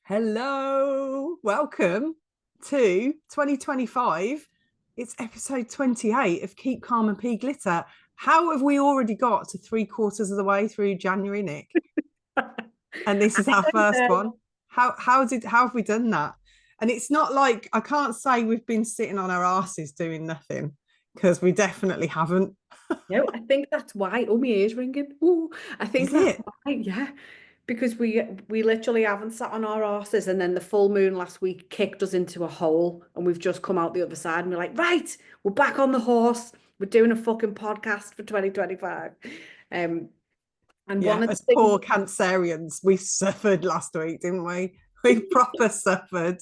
Hello, welcome to 2025. It's episode 28 of Keep Calm and Pea Glitter. How have we already got to 3/4 of the way through January, Nick? And this is our first one. How have we done that? And it's not like I can't say we've been sitting on our asses doing nothing, because we definitely haven't. No, I think that's why. Oh, my ears ringing. Ooh, I think Is that's it? why. Yeah, because we literally haven't sat on our asses, and then the full moon last week kicked us into a hole, and we've just come out the other side, and we're like, right, we're back on the horse. We're doing a fucking podcast for 2025. And Yeah, one of the as things, poor Cancerians, we suffered last week, didn't we? We proper suffered.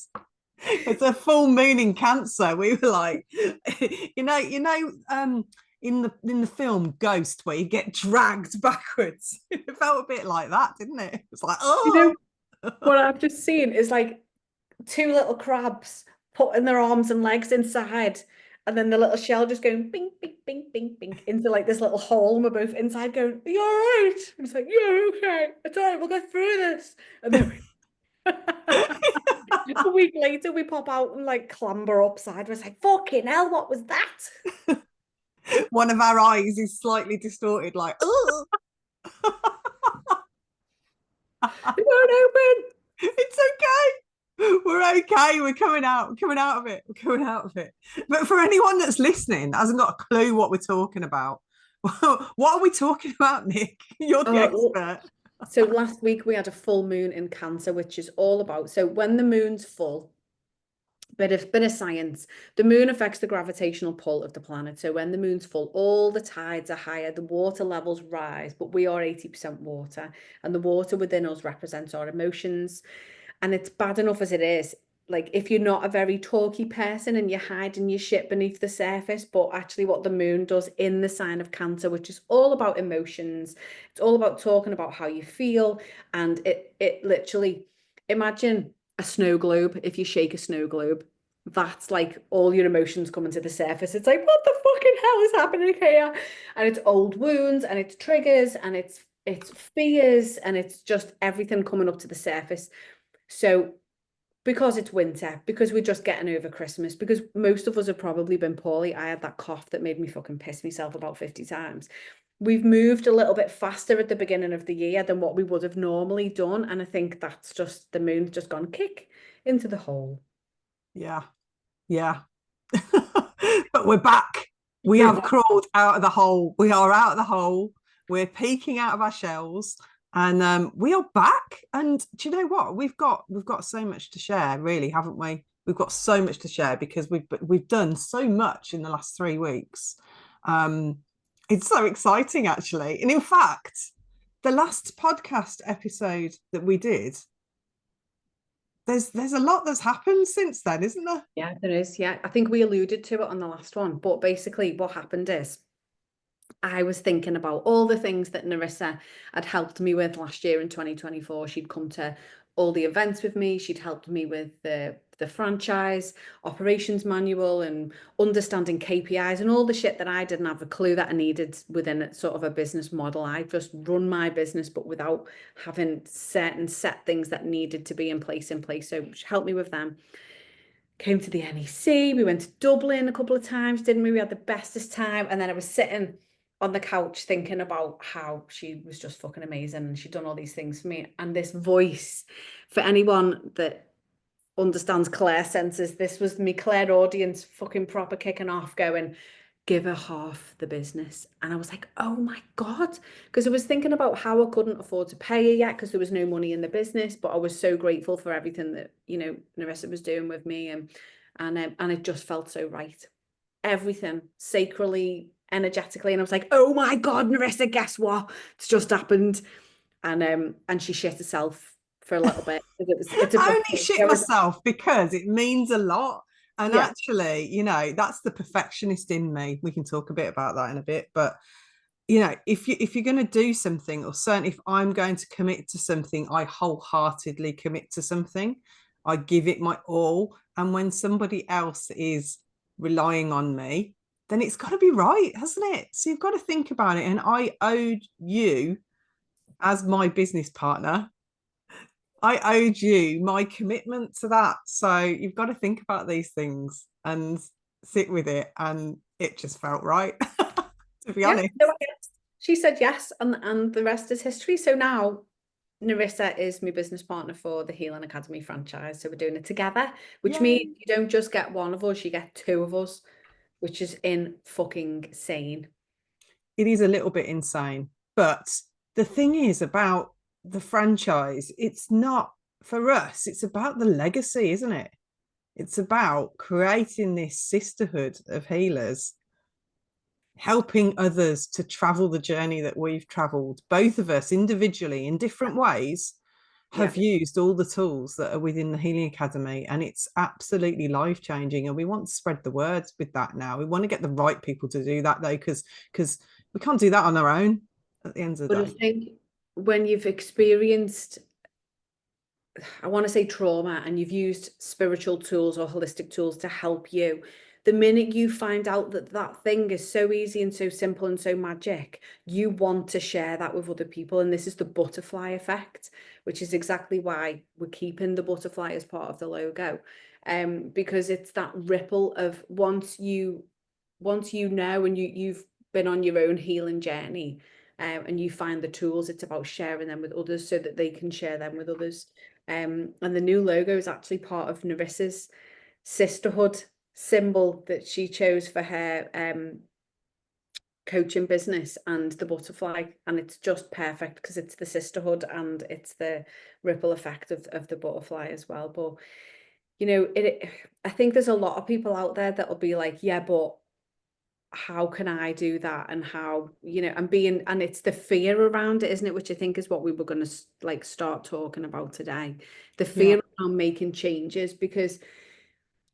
It's a full moon in Cancer. We were like, in the film Ghost, where you get dragged backwards. It felt a bit like that, didn't it? It's like, you know, oh, what I've just seen is like two little crabs putting their arms and legs inside, and then the little shell just going bing, bing, bing, bing, bing into like this little hole, and we're both inside going, "Are you all right?" And it's like, "Yeah, okay, it's all right, we'll get through this." And then a week later, we pop out and like clamber up sideways, like, "Fucking hell, what was that?" one of our eyes is slightly distorted, like, oh, It won't open. it's okay. We're okay. We're coming out of it. We're coming out of it. But for anyone that's listening, hasn't got a clue what we're talking about, what are we talking about, Nick? You're the Oh, expert. so last week we had a full moon in Cancer, which is all about, so when the moon's full, bit of science. The moon affects the gravitational pull of the planet. So when the moon's full, all the tides are higher, the water levels rise, but we are 80% water, and the water within us represents our emotions. And it's bad enough as it is. Like if you're not a very talky person and you're hiding your shit beneath the surface, but actually what the moon does in the sign of Cancer, which is all about emotions, it's all about talking about how you feel. And it literally, imagine a snow globe. If you shake a snow globe, that's like all your emotions coming to the surface. It's like, what the fucking hell is happening here? And it's old wounds and it's triggers and it's fears and it's just everything coming up to the surface. So because it's winter, because we're just getting over Christmas, because most of us have probably been poorly. I had that cough that made me fucking piss myself about 50 times. We've moved a little bit faster at the beginning of the year than what we would have normally done. And I think that's just the moon's just gone kick into the hole. Yeah, yeah. But we're back. We have crawled out of the hole. We are out of the hole. We're peeking out of our shells, and we are back. And do you know what? We've got so much to share, really, haven't we? We've got so much to share because we've done so much in the last 3 weeks. Um, it's so exciting, actually. And in fact, the last podcast episode that we did, there's a lot that's happened since then, isn't there? Yeah, there is. Yeah, I think we alluded to it on the last one. But basically, what happened is I was thinking about all the things that Narissa had helped me with last year in 2024. She'd come to all the events with me. She'd helped me with the franchise operations manual and understanding KPIs and all the shit that I didn't have a clue that I needed within a sort of a business model. I just run my business, but without having certain set things that needed to be in place. So she helped me with them. Came to the NEC. We went to Dublin a couple of times, didn't we? We had the bestest time. And then I was sitting on the couch thinking about how she was just fucking amazing and she'd done all these things for me. And this voice, for anyone that understands Claire senses, this was me Claire audience fucking proper kicking off, going, give her half the business. And I was like, oh my God. Because I was thinking about how I couldn't afford to pay her yet because there was no money in the business. But I was so grateful for everything that, Narissa was doing with me. And it just felt so right. Everything sacrally, energetically. And I was like, oh my God, Narissa, guess what? It's just happened. And she shit herself for a little bit. It's a I big only thing. shit myself because it means a lot. And Yeah. actually, that's the perfectionist in me. We can talk a bit about that in a bit. But if you're going to do something, or certainly if I'm going to commit to something, I wholeheartedly commit to something. I give it my all. And when somebody else is relying on me, then it's got to be right, hasn't it? So you've got to think about it. And I owed you, as my business partner, I owed you my commitment to that. So you've got to think about these things and sit with it. And it just felt right, to be Yeah, honest. no, I guess. She said yes, and the rest is history. So now Narissa is my business partner for the Healing Academy franchise. So we're doing it together, which means Yay. you don't just get one of us, you get two of us, which is in fucking sane. It is a little bit insane. But the thing is about the franchise, it's not for us, it's about the legacy, isn't it? It's about creating this sisterhood of healers, helping others to travel the journey that we've traveled. Both of us individually in different ways Yeah. have used all the tools that are within the Healing Academy, and it's absolutely life changing. And we want to spread the words with that now. We want to get the right people to do that though, because we can't do that on our own at the end of But the I day. think when you've experienced, I want to say trauma, and you've used spiritual tools or holistic tools to help you, the minute you find out that that thing is so easy and so simple and so magic, you want to share that with other people. And this is the butterfly effect, which is exactly why we're keeping the butterfly as part of the logo. Because it's that ripple of once you know and you've been on your own healing journey, and you find the tools, it's about sharing them with others so that they can share them with others. And the new logo is actually part of Narissa's sisterhood symbol that she chose for her coaching business, and the butterfly. And it's just perfect because it's the sisterhood and it's the ripple effect of the butterfly as well. But I think there's a lot of people out there that will be like, yeah, but how can I do that? And how, and it's the fear around it, isn't it? Which I think is what we were going to like start talking about today. The Yeah, fear around making changes, because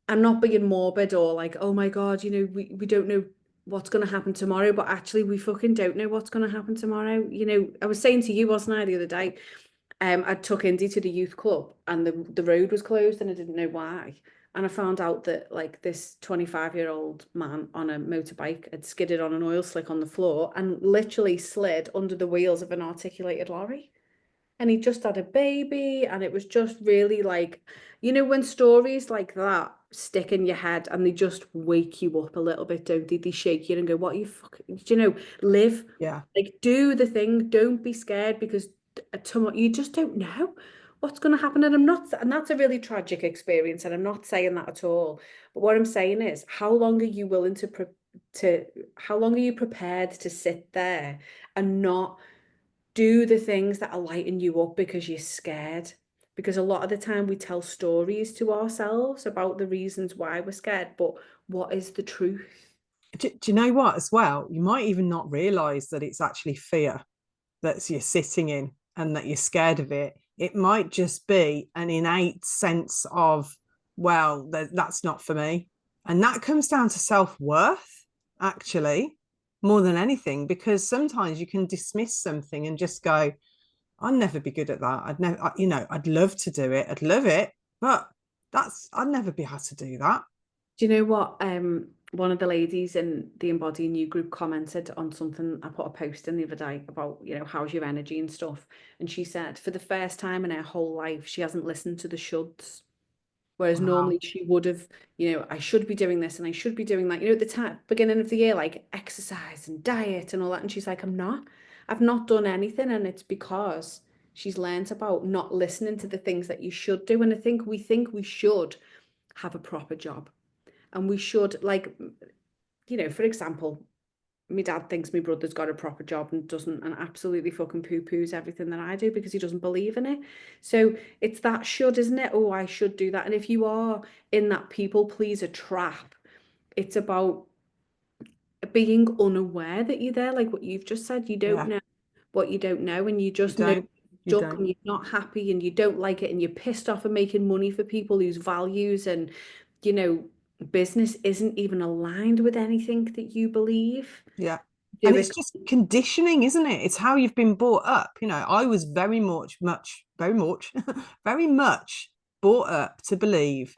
I'm not being morbid or like, oh my God, we don't know what's going to happen tomorrow, but actually we fucking don't know what's going to happen tomorrow. I was saying to you, wasn't I, the other day, I took Indy to the youth club and the road was closed and I didn't know why. And I found out that like this 25-year-old man on a motorbike had skidded on an oil slick on the floor and literally slid under the wheels of an articulated lorry. And he just had a baby, and it was just really like, when stories like that stick in your head and they just wake you up a little bit, don't they? They shake you and go, what are you fucking, live, yeah, like do the thing, don't be scared, because tomorrow you just don't know what's going to happen. And that's a really tragic experience, and I'm not saying that at all. But what I'm saying is, how long are you willing to how long are you prepared to sit there and not do the things that are lighting you up because you're scared? Because a lot of the time we tell stories to ourselves about the reasons why we're scared, but what is the truth? do you know what, as well, you might even not realize that it's actually fear that you're sitting in and that you're scared of it. It might just be an innate sense of, well, that's not for me. And that comes down to self-worth, actually, more than anything, because sometimes you can dismiss something and just go, I'd never be good at that. I'd never, I'd love to do it. I'd love it, but I'd never be able to do that. Do you know what? One of the ladies in the Embodying You group commented on something I put a post in the other day about, how's your energy and stuff. And she said for the first time in her whole life, she hasn't listened to the shoulds. Whereas Wow. normally she would have, I should be doing this and I should be doing that. At the time, beginning of the year, like exercise and diet and all that. And she's like, I'm not. I've not done anything. And it's because she's learned about not listening to the things that you should do. And I think we should have a proper job. And we should, like, for example, my dad thinks my brother's got a proper job and doesn't, and absolutely fucking poo-poos everything that I do because he doesn't believe in it. So it's that should, isn't it? Oh, I should do that. And if you are in that people pleaser trap, it's about being unaware that you're there, like what you've just said. You don't Yeah. know what you don't know, and you You just know don't. You stuck don't. and you're not happy and you don't like it and you're pissed off and making money for people whose values and you know business isn't even aligned with anything that you believe. Yeah. And Do it's it. just conditioning, isn't it? It's how you've been brought up. I was very much, very much brought up to believe,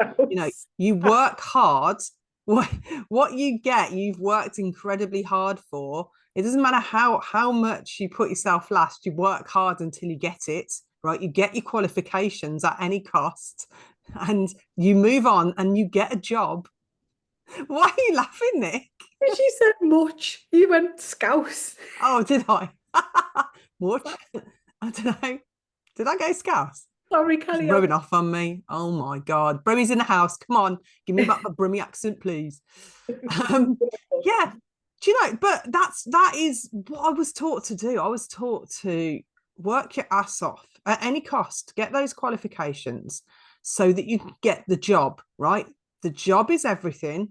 you work hard. What what you get, you've worked incredibly hard for. It doesn't matter how much you put yourself last, you work hard until you get it. right? You get your qualifications at any cost and you move on and you get a job. Why are you laughing, Nick? She said much. You went scouse. Oh, did I? What? I don't know. Did I go scouse? Sorry, Just carry on. rubbing off on me. Oh my God. Brummy's in the house. Come on. Give me back my Brummy accent, please. Um, yeah. Do you know, but that is what I was taught to do. I was taught to work your ass off at any cost, get those qualifications so that you can get the job, right? The job is everything.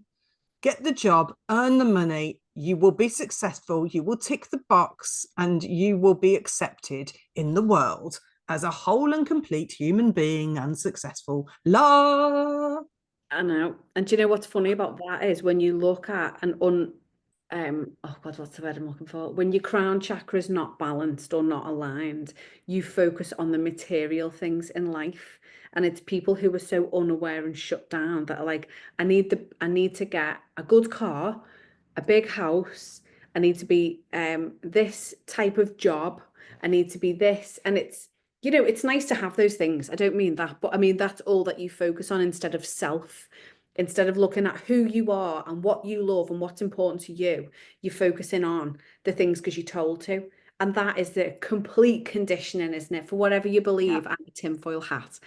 Get the job, earn the money, you will be successful, you will tick the box, and you will be accepted in the world as a whole and complete human being and successful. La. I know. And do you know what's funny about that is when you look at an oh God, what's the word I'm looking for? When your crown chakra is not balanced or not aligned, you focus on the material things in life. And it's people who are so unaware and shut down that are like, I need to get a good car, a big house, I need to be this type of job, I need to be this. And it's, you know, it's nice to have those things. I don't mean that, but I mean that's all that you focus on instead of self. Instead of looking at who you are and what you love and what's important to you, you're focusing on the things because you're told to. And that is the complete conditioning, isn't it? For whatever you Yeah. believe, I'm a tinfoil hat.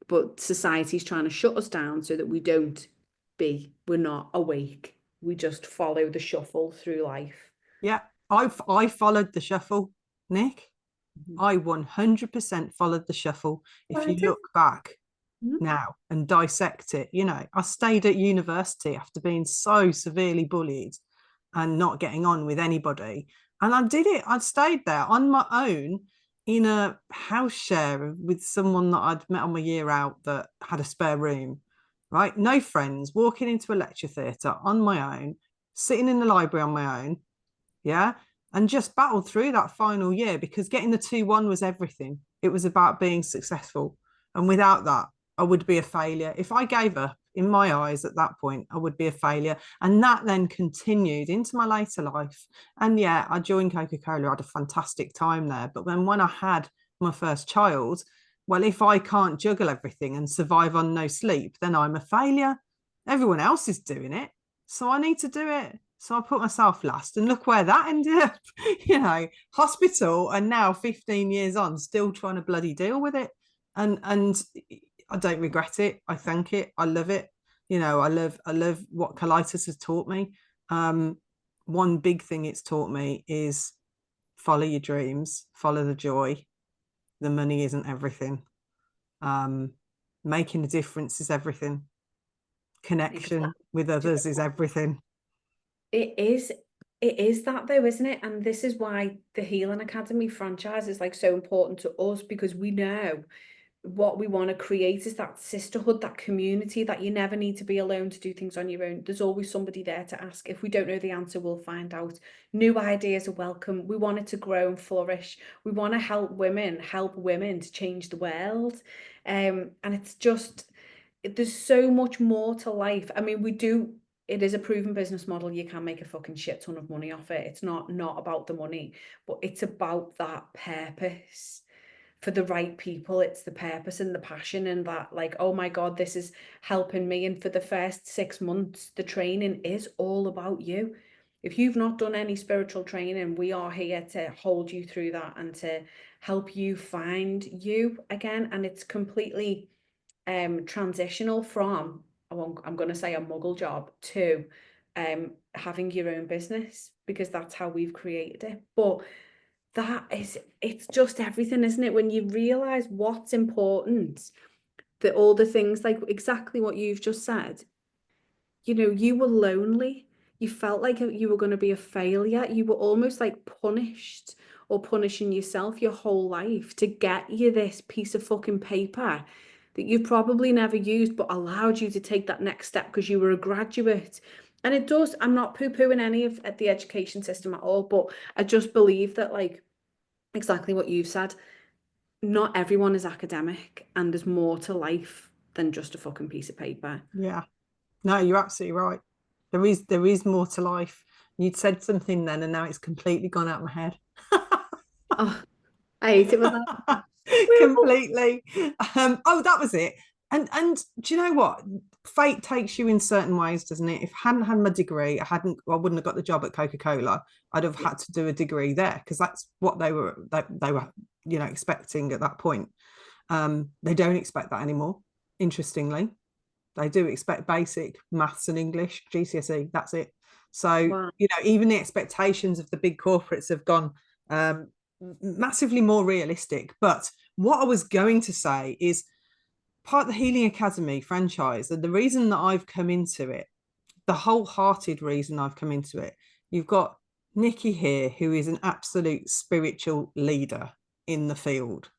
But society's trying to shut us down so that we're not awake. We just follow the shuffle through life. Yeah. I followed the shuffle, Nick. Mhm. I 100% followed the shuffle. If I you do. look back Mhm. now and dissect it, you know, I stayed at university after being so severely bullied and not getting on with anybody. And I did it. I stayed there on my own in a house share with someone that I'd met on my year out that had a spare room, right? No friends, walking into a lecture theatre on my own, sitting in the library on my own, yeah, and just battled through that final year because getting the 2-1 was everything. It was about being successful. And without that, I would be a failure. If I gave up, in my eyes, at that point, I would be a failure. And that then continued into my later life. And yeah, I joined Coca-Cola, I had a fantastic time there. But then when I had my first child, well, if I can't juggle everything and survive on no sleep, then I'm a failure. Everyone else is doing it. So I need to do it. So I put myself last, and look where that ended up. You know, hospital, and now 15 years on, still trying to bloody deal with it. And I don't regret it. I thank it. I love it. You know, I love what colitis has taught me. One big thing it's taught me is follow your dreams, follow the joy. The money isn't everything. Um, Making a difference is everything. Connection Exactly. with others is everything. It is, it is that though, isn't it? And this is why the Healing Academy franchise is like so important to us because we know what we want to create is that sisterhood, that community that you never need to be alone to do things on your own. There's always somebody there to ask. If we don't know the answer, we'll find out. New ideas are welcome. We want it to grow and flourish. We want to help women to change the world. And it's just, there's so much more to life. I mean, it is a proven business model. You can make a fucking shit ton of money off it. It's not about the money, but it's about that purpose for the right people. It's the purpose and the passion and that like, oh my God, this is helping me. And for the first 6 months, the training is all about you. If you've not done any spiritual training, we are here to hold you through that and to help you find you again. And it's completely transitional from, I'm going to say a muggle job to having your own business because that's how we've created it. But it's just everything, isn't it? When you realize what's important, that all the things like exactly what you've just said, you know, you were lonely. You felt like you were going to be a failure. You were almost like punished or punishing yourself your whole life to get you this piece of fucking paper that you've probably never used, but allowed you to take that next step because you were a graduate. And it does, I'm not poo-pooing any of the education system at all, but I just believe that like exactly what you've said, not everyone is academic and there's more to life than just a fucking piece of paper. Yeah. No, you're absolutely right. There is more to life. You'd said something then, and now it's completely gone out of my head. Oh, I hate it with that. Completely. Oh, that was it. And do you know what? Fate takes you in certain ways, doesn't it? If I hadn't had my degree, I wouldn't have got the job at Coca-Cola. I'd have Yeah. had to do a degree there because that's what they were, expecting at that point. They don't expect that anymore, interestingly. They do expect basic maths and English, GCSE, that's it. So, Wow. even the expectations of the big corporates have gone massively more realistic. But what I was going to say is part of the Healing Academy franchise, and the reason that I've come into it, the wholehearted reason I've come into it, you've got Nikki here, who is an absolute spiritual leader in the field.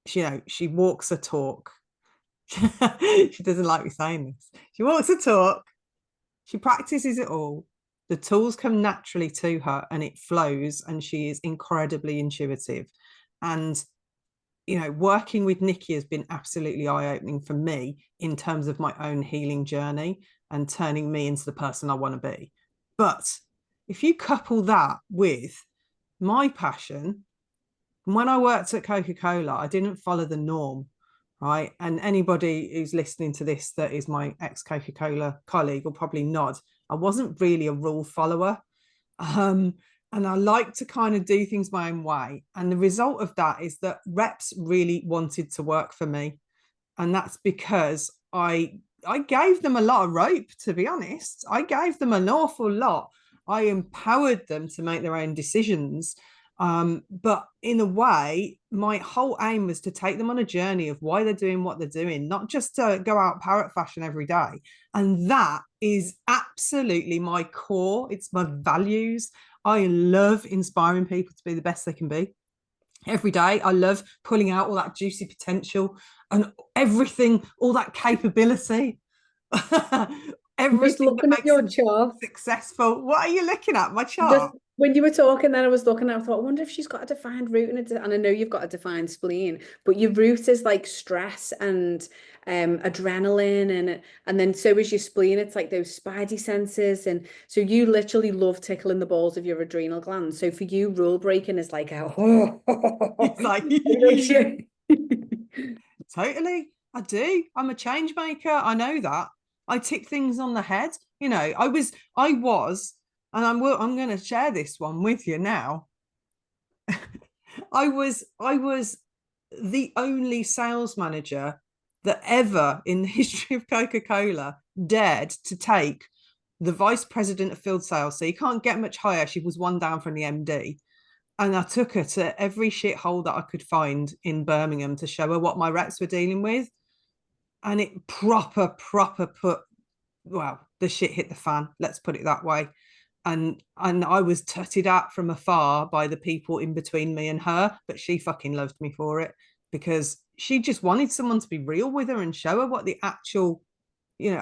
She walks a talk. She doesn't like me saying this. She walks a talk. She practices it all. The tools come naturally to her and it flows, and she is incredibly intuitive. And, working with Nikki has been absolutely eye opening for me in terms of my own healing journey and turning me into the person I want to be. But if you couple that with my passion, when I worked at Coca-Cola, I didn't follow the norm, right? And anybody who's listening to this that is my ex-Coca-Cola colleague will probably nod. I wasn't really a rule follower. Um, and I like to kind of do things my own way. And the result of that is that reps really wanted to work for me. And that's because I gave them a lot of rope, to be honest. I gave them an awful lot. I empowered them to make their own decisions. But in a way, my whole aim was to take them on a journey of why they're doing what they're doing, not just to go out parrot fashion every day. And that is absolutely my core. It's my values. I love inspiring people to be the best they can be every day. I love pulling out all that juicy potential and everything, all that capability, I'm just everything that looking at makes your them chart. successful. What are you looking at? My Just chart? when you were talking, then I was looking, I thought, I wonder if she's got a defined root and I know you've got a defined spleen, but your root is like stress and adrenaline and then so is your spleen. It's like those spidey senses. And so you literally love tickling the balls of your adrenal glands. So for you, rule breaking is like a It's like motivation. totally. I do. I'm a change maker. I know that. I tick things on the head. I was, and I'm going to share this one with you now. I was the only sales manager that ever in the history of Coca-Cola dared to take the vice president of field sales. So you can't get much higher. She was one down from the MD. And I took her to every shithole that I could find in Birmingham to show her what my reps were dealing with. And it proper put, well, the shit hit the fan. Let's put it that way. And I was tutted at from afar by the people in between me and her, but she fucking loved me for it because she just wanted someone to be real with her and show her what the actual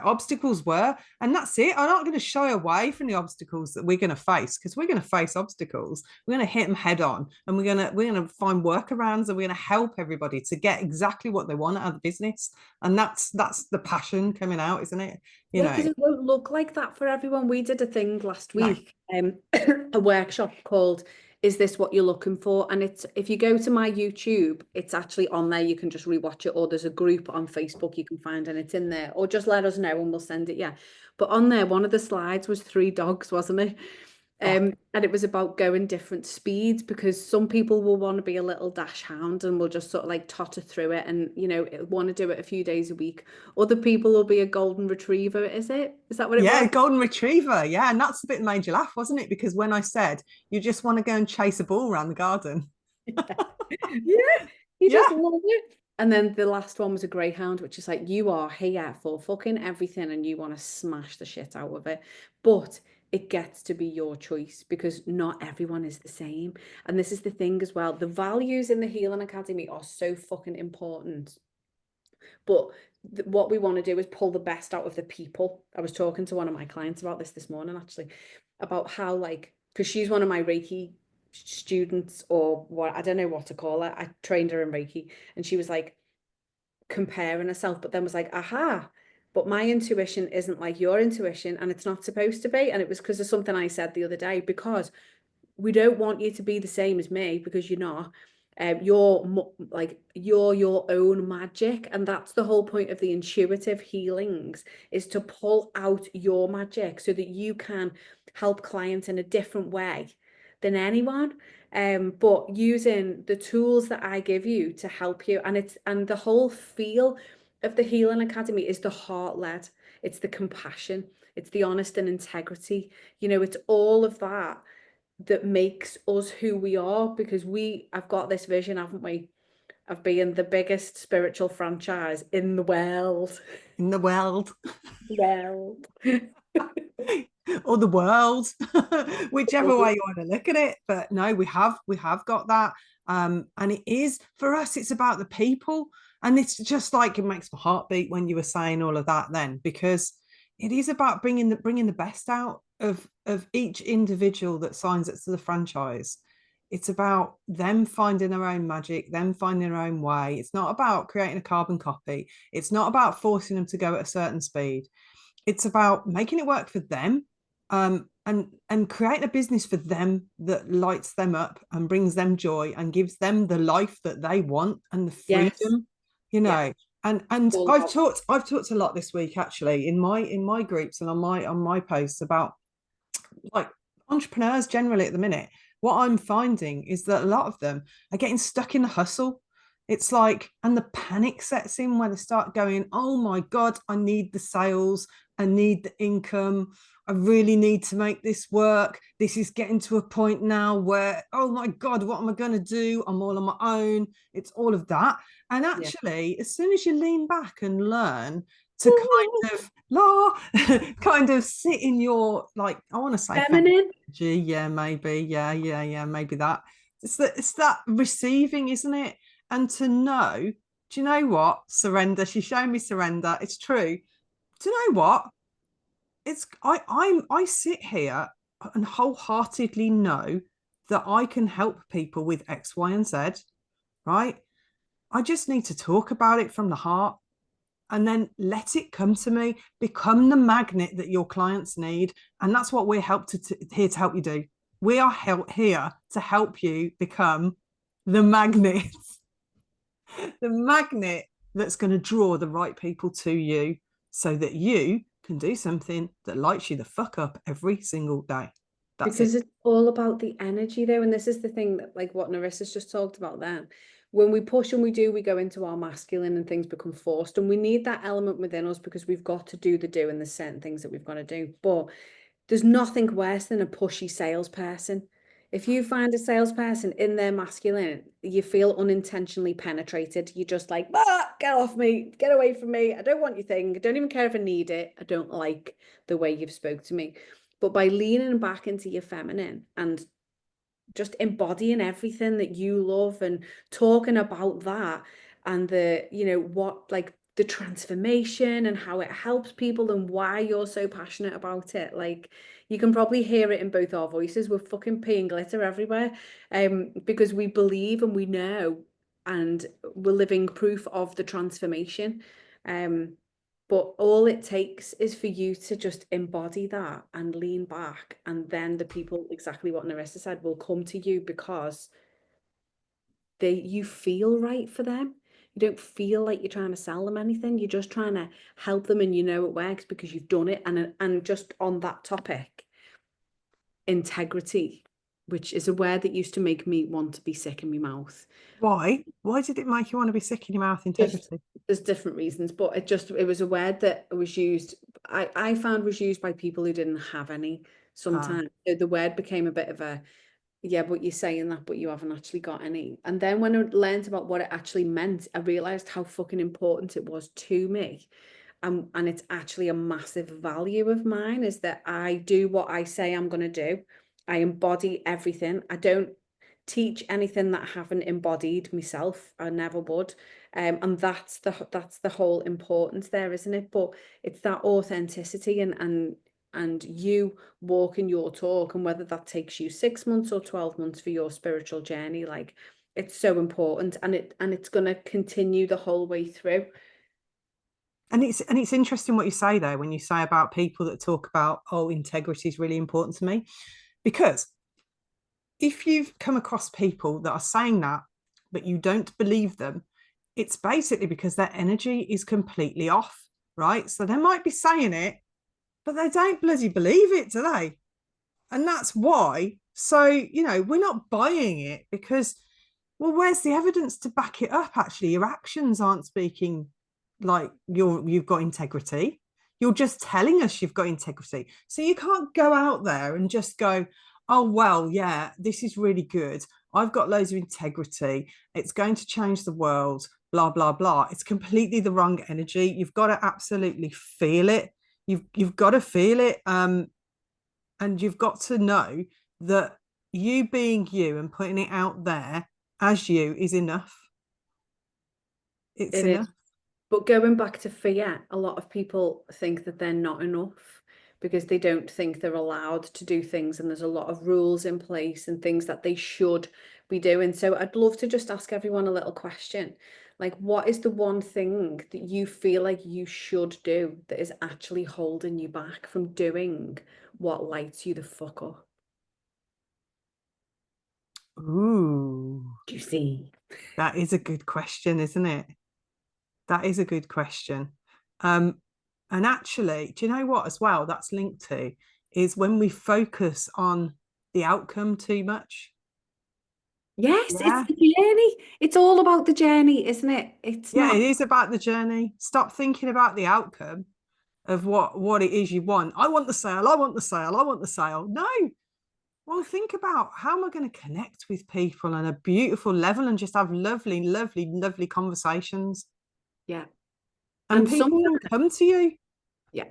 obstacles were. And that's it. I'm not going to shy away from the obstacles that we're going to face because we're going to face obstacles. We're going to hit them head on, and we're going to find workarounds, and we're going to help everybody to get exactly what they want out of the business. And that's the passion coming out, isn't it? you Yeah, know because it won't look like that for everyone. We did a thing last no. week, a workshop called "Is This What You're Looking For?" And it's if you go to my YouTube, it's actually on there. You can just rewatch it, or there's a group on Facebook you can find, and it's in there. Or just let us know and we'll send it. Yeah, but on there, one of the slides was 3 dogs, wasn't it? Oh, And it was about going different speeds because some people will want to be a little dash hound and will just sort of like totter through it and want to do it a few days a week. Other people will be a golden retriever, is it? Is that what it yeah, was? golden retriever. Yeah, and that's the bit that made you laugh, wasn't it? Because when I said you just want to go and chase a ball around the garden. Yeah, you just Yeah. love it. And then the last one was a greyhound, which is like you are here for fucking everything and you want to smash the shit out of it. But it gets to be your choice because not everyone is the same. And this is the thing as well. The values in the Healing Academy are so fucking important. But what we want to do is pull the best out of the people. I was talking to one of my clients about this morning, actually, about how, like, because she's one of my Reiki students, or what, I don't know what to call her. I trained her in Reiki, and she was like comparing herself, but then was like, aha, but my intuition isn't like your intuition, and it's not supposed to be. And it was because of something I said the other day, because we don't want you to be the same as me because you're not. you're your own magic, and that's the whole point of the intuitive healings, is to pull out your magic so that you can help clients in a different way than anyone. But using the tools that I give you to help you, and the whole feel of the Healing Academy is the heart led, it's the compassion, it's the honest and integrity. It's all of that that makes us who we are, because I've got this vision, haven't we, of being the biggest spiritual franchise in the world. In the world. World. Or the world, whichever way you want to look at it. But no, we have got that. And it is, for us, it's about the people. And it's just like, it makes my heart beat when you were saying all of that then, because it is about bringing the best out of each individual that signs up to the franchise. It's about them finding their own magic, them finding their own way. It's not about creating a carbon copy. It's not about forcing them to go at a certain speed. It's about making it work for them, and creating a business for them that lights them up and brings them joy and gives them the life that they want and the Yes. freedom, you Yeah. know. And All I've talked a lot this week, actually, in my groups and on my posts, about like entrepreneurs generally at the minute. What I'm finding is that a lot of them are getting stuck in the hustle. It's like, and the panic sets in where they start going, oh my God, I need the sales, I need the income, I really need to make this work. This is getting to a point now where, oh my God, what am I going to do? I'm all on my own. It's all of that. And Yeah. actually, as soon as you lean back and learn to kind of kind of sit in your, like, I want to say Feminine. energy. Yeah, maybe. Yeah, maybe that. It's that receiving, isn't it? And to know, do you know what? Surrender. She's showing me surrender. It's true. Do you know what? I sit here and wholeheartedly know that I can help people with X, Y, and Z, right? I just need to talk about it from the heart and then let it come to me. Become the magnet that your clients need. And that's what we're here to help you do. We are here to help you become the magnet, the magnet that's going to draw the right people to you so that you can do something that lights you the fuck up every single day. That's it. Because it's all about the energy though. And this is the thing that, like what Narissa's just talked about then. When we push and we go into our masculine and things become forced. And we need that element within us because we've got to do the do and there's certain things that we've got to do. But there's nothing worse than a pushy salesperson. If you find a salesperson in their masculine, you feel unintentionally penetrated. You're just like, ah, get off me, get away from me. I don't want your thing. I don't even care if I need it. I don't like the way you've spoke to me. But by leaning back into your feminine and just embodying everything that you love and talking about that, and what, like, the transformation and how it helps people and why you're so passionate about it. Like, you can probably hear it in both our voices. We're fucking peeing glitter everywhere, because we believe and we know, and we're living proof of the transformation. But all it takes is for you to just embody that and lean back. And then the people, exactly what Narissa said, will come to you because you feel right for them. You don't feel like you're trying to sell them anything. You're just trying to help them, and you know it works because you've done it. And just on that topic, integrity, which is a word that used to make me want to be sick in my mouth. Why did it make you want to be sick in your mouth? Just, Integrity. there's different reasons, but it was a word that was used, I found was used by people who didn't have any sometimes. So the word became a bit of a, yeah, but you're saying that, but you haven't actually got any. And then when I learned about what it actually meant, I realized how fucking important it was to me. And it's actually a massive value of mine, is that I do what I say I'm going to do. I embody everything. I don't teach anything that I haven't embodied myself. I never would. And that's the whole importance there, isn't it? But it's that authenticity and you walking your talk, and whether that takes you 6 months or 12 months for your spiritual journey, like, it's so important, and it's going to continue the whole way through. And it's interesting what you say there when you say about people that talk about, oh, integrity is really important to me, because if you've come across people that are saying that but you don't believe them, it's basically because their energy is completely off, right? So they might be saying it, but they don't bloody believe it, do they? And that's why. So, we're not buying it because, well, where's the evidence to back it up? Actually, your actions aren't speaking like you've got integrity. You're just telling us you've got integrity. So you can't go out there and just go, oh, well, yeah, this is really good. I've got loads of integrity. It's going to change the world, blah, blah, blah. It's completely the wrong energy. You've got to absolutely feel it. You've got to feel it. And you've got to know that you being you and putting it out there as you is enough. It's It is. enough. But going back to fear, a lot of people think that they're not enough because they don't think they're allowed to do things, and there's a lot of rules in place and things that they should be doing. So I'd love to just ask everyone a little question. Like, what is the one thing that you feel like you should do that is actually holding you back from doing what lights you the fuck up? Ooh, Juicy. that is a good question, isn't it? That is a good question. Um, and actually, do you know what, as well, that's linked to is when we focus on the outcome too much. Yes, it's Yeah. the journey. It's all about the journey, isn't it? It's Yeah, it not. is about the journey. Stop thinking about the outcome of what it is you want. I want the sale. I want the sale. I want the sale. No. Well, think about how am I going to connect with people on a beautiful level and just have lovely, lovely, lovely conversations. Yeah. And And people will sometimes, come to you. yeah,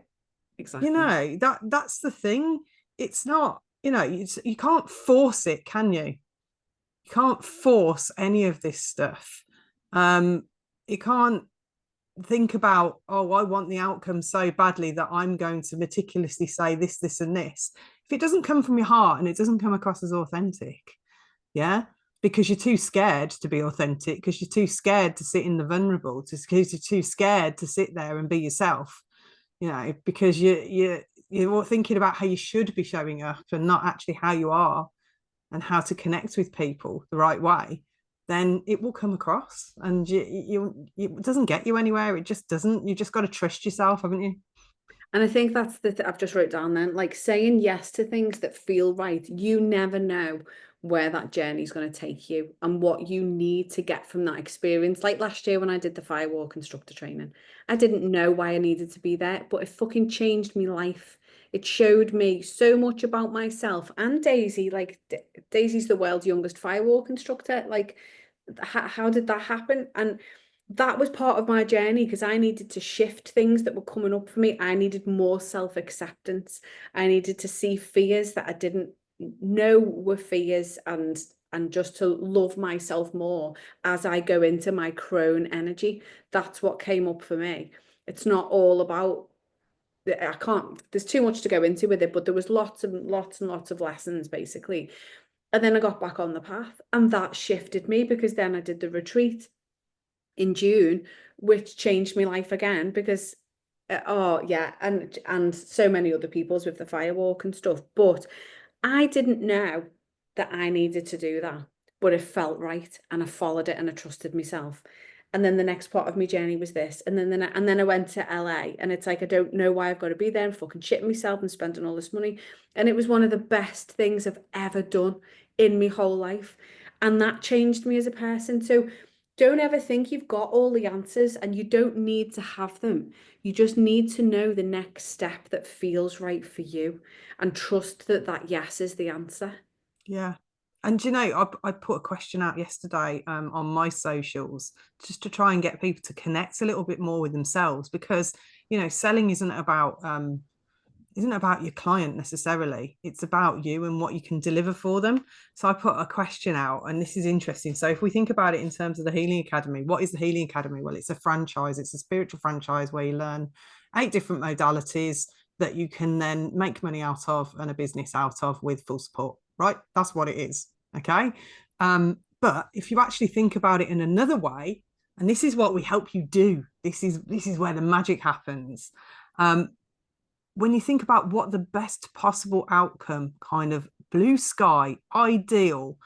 exactly. That's the thing. It's not, you can't force it, can you? You can't force any of this stuff. You can't think about, oh, I want the outcome so badly that I'm going to meticulously say this, this, and this. If it doesn't come from your heart and it doesn't come across as authentic, yeah, because you're too scared to be authentic, because you're too scared to sit in the vulnerable, because you're too scared to sit there and be yourself, because you're thinking about how you should be showing up and not actually how you are and how to connect with people the right way, then it will come across and it doesn't get you anywhere. It just doesn't. You just got to trust yourself, haven't you? And I think that's I've just wrote down then, like saying yes to things that feel right. You never know where that journey is going to take you and what you need to get from that experience. Like last year when I did the firewalk instructor training, I didn't know why I needed to be there, but it fucking changed my life. It showed me so much about myself and Daisy. Like Daisy's the world's youngest firewalk instructor. Like, how did that happen? And that was part of my journey because I needed to shift things that were coming up for me. I needed more self-acceptance. I needed to see fears that I didn't know were fears, and just to love myself more as I go into my crone energy. That's what came up for me. It's not all about, I can't, there's too much to go into with it, but there was lots and lots and lots of lessons basically. And then I got back on the path, and that shifted me because then I did the retreat in June, which changed my life again because oh yeah, and so many other people's with the firewalk and stuff. But I didn't know that I needed to do that, but it felt right, and I followed it, and I trusted myself. And then the next part of my journey was this, and then I went to LA, and it's like I don't know why I've got to be there and fucking shitting myself and spending all this money, and it was one of the best things I've ever done in my whole life, and that changed me as a person. So don't ever think you've got all the answers, and you don't need to have them. You just need to know the next step that feels right for you and trust that that yes is the answer. Yeah. And I put a question out yesterday on my socials just to try and get people to connect a little bit more with themselves because selling isn't about your client necessarily. It's about you and what you can deliver for them. So I put a question out, and this is interesting. So if we think about it in terms of the Healing Academy, what is the Healing Academy? Well, it's a franchise. It's a spiritual franchise where you learn 8 different modalities that you can then make money out of and a business out of with full support, right? That's what it is. Okay. But if you actually think about it in another way, and this is what we help you do, this is where the magic happens. When you think about what the best possible outcome, kind of blue sky, ideal,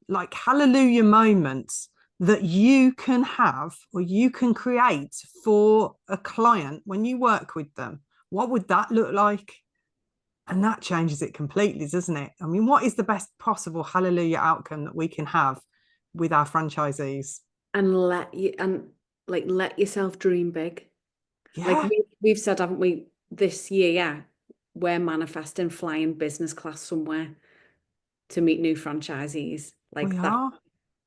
like hallelujah moments that you can have or you can create for a client when you work with them? What would that look like? And that changes it completely, doesn't it? I mean, what is the best possible hallelujah outcome that we can have with our franchisees? And let yourself dream big. Like Yeah, we've said, haven't we, this year, yeah, we're manifesting flying business class somewhere to meet new franchisees. we Like that. are.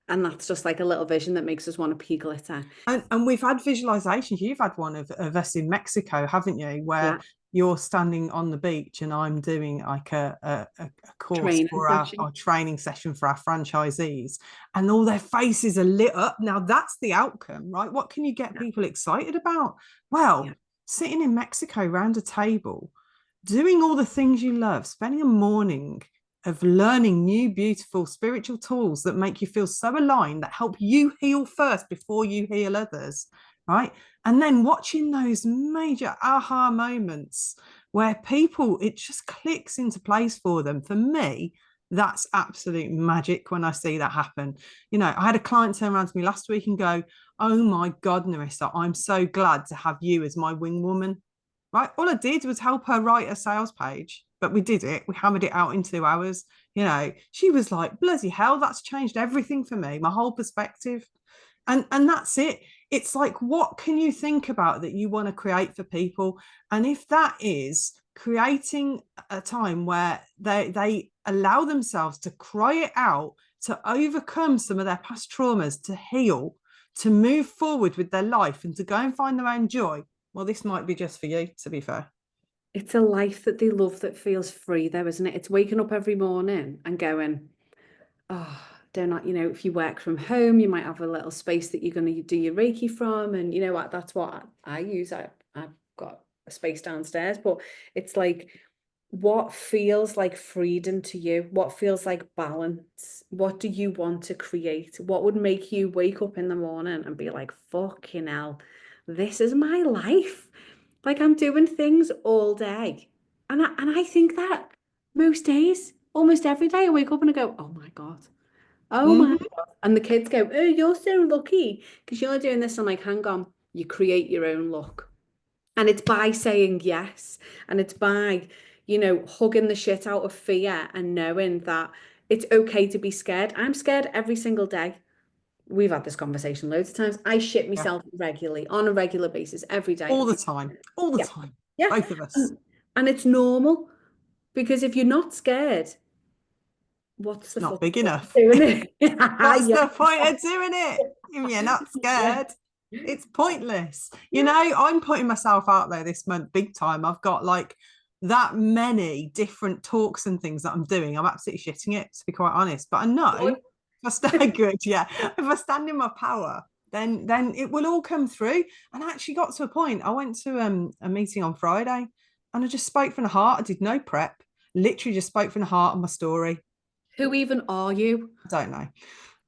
And that's just like a little vision that makes us want to pee glitter. And we've had visualizations. You've had one of us in Mexico, haven't you? Where Yeah. you're standing on the beach and I'm doing like a course Training for session. our training session for our franchisees, and all their faces are lit up. Now that's the outcome, right? What can you get Yeah. people excited about? Yeah. Well, sitting in Mexico around a table, doing all the things you love, spending a morning of learning new, beautiful spiritual tools that make you feel so aligned, that help you heal first before you heal others, right? And then watching those major aha moments where people, it just clicks into place for them. For me, that's absolute magic when I see that happen. You know, I had a client turn around to me last week and go, "Oh my God, Narissa, I'm so glad to have you as my wing woman." Right? All I did was help her write a sales page, but we did it. We hammered it out in 2 hours. You know, she was like, bloody hell, that's changed everything for me, my whole perspective. And that's it. It's like, what can you think about that you want to create for people? And if that is creating a time where they allow themselves to cry it out, to overcome some of their past traumas, to heal, to move forward with their life and to go and find their own joy, well, this might be just for you, to be fair. It's a life that they love that feels free though, isn't it? It's waking up every morning and going, oh, don't not, if you work from home, you might have a little space that you're going to do your Reiki from. And you know what? That's what I use. I've got a space downstairs, but it's like, what feels like freedom to you? What feels like balance? What do you want to create? What would make you wake up in the morning and be like, fucking hell, this is my life. Like I'm doing things all day. And I think that most days, almost every day, I wake up and I go, oh my God. Oh my Mm-hmm. God. And the kids go, oh, you're so lucky because you're doing this. I'm like, hang on, you create your own luck. And it's by saying yes. And it's by, hugging the shit out of fear and knowing that it's okay to be scared. I'm scared every single day. We've had this conversation loads of times. I shit Yeah. myself regularly, on a regular basis, every day. All the time. All the Yeah. time. Yeah. Both of us. And it's normal because if you're not scared, what's It's the not fucking big point of enough. doing it? What's Yeah. the point of doing it? If you're not Yeah. scared, it's pointless. You Yeah. know, I'm putting myself out there this month big time. I've got like that many different talks and things that I'm doing. I'm absolutely shitting it, to be quite honest. But I know if Good. I stay good, yeah. If I stand in my power, then it will all come through. And I actually got to a point. I went to a meeting on Friday and I just spoke from the heart. I did no prep, literally just spoke from the heart on my story. Who even are you? I don't know.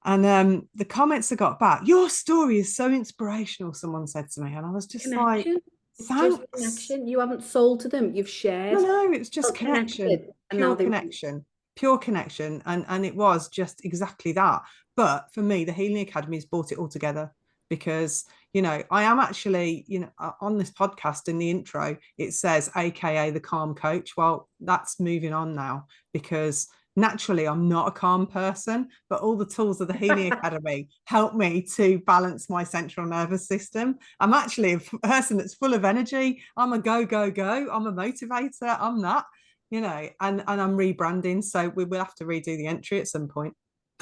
And the comments I got back, your story is so inspirational, someone said to me. And I was just like, Connection. It's just thanks. connection. You haven't sold to them. You've No, shared, no, it's just felt connection, connected, and now pure they want. connection, pure connection. And it was just exactly that. But for me, the Healing Academy has brought it all together because, you know, I am actually, you know, on this podcast in the intro, it says, AKA the calm coach. Well, that's moving on now because naturally I'm not a calm person, but all the tools of the Healing Academy help me to balance my central nervous system. I'm actually a person that's full of energy. I'm a go, go, go. I'm a motivator. I'm that, you know, and I'm rebranding. So we will have to redo the entry at some point.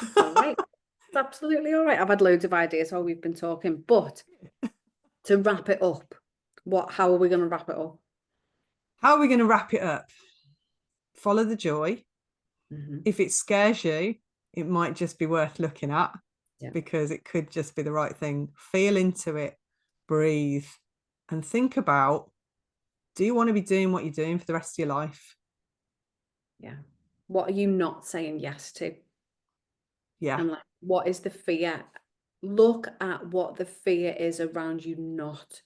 It's all right. It's absolutely all right. I've had loads of ideas while we've been talking, but to wrap it up, how are we going to wrap it up? How are we going to wrap it up? Follow the joy. Mhm. If it scares you, it might just be worth looking at Yeah. because it could just be the right thing. Feel into it, breathe, and think about, do you want to be doing what you're doing for the rest of your life? Yeah. What are you not saying yes to? Yeah. And like, what is the fear? Look at what the fear is around you not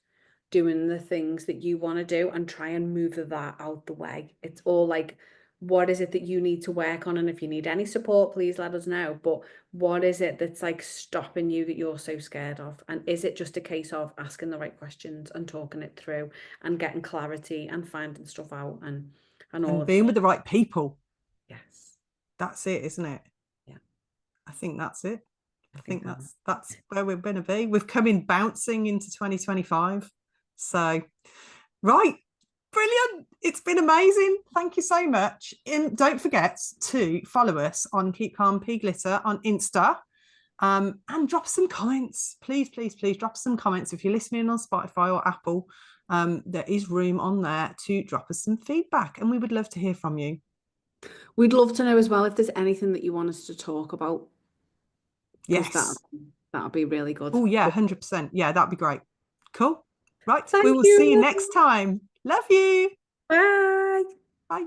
doing the things that you want to do and try and move that out the way. It's all like what is it that you need to work on? And if you need any support, please let us know. But what is it that's like stopping you that you're so scared of? And is it just a case of asking the right questions and talking it through and getting clarity and finding stuff out and all And of being that? with the right people. Yes. That's it, isn't it? Yeah. I think that's it. I I think think that. that's where we're going to be. We've come in bouncing into 2025. So, right, brilliant. It's been amazing. Thank you so much. And don't forget to follow us on Keep Calm P Glitter on Insta. And drop some comments. Please, please, please drop some comments. If you're listening on Spotify or Apple, there is room on there to drop us some feedback. And we would love to hear from you. We'd love to know as well if there's anything that you want us to talk about, because Yes. that'll be really good. Oh, yeah, 100%. Yeah, that'd be great. Cool. Right. We Thank will see you you. next time. Love you. Bye. Bye.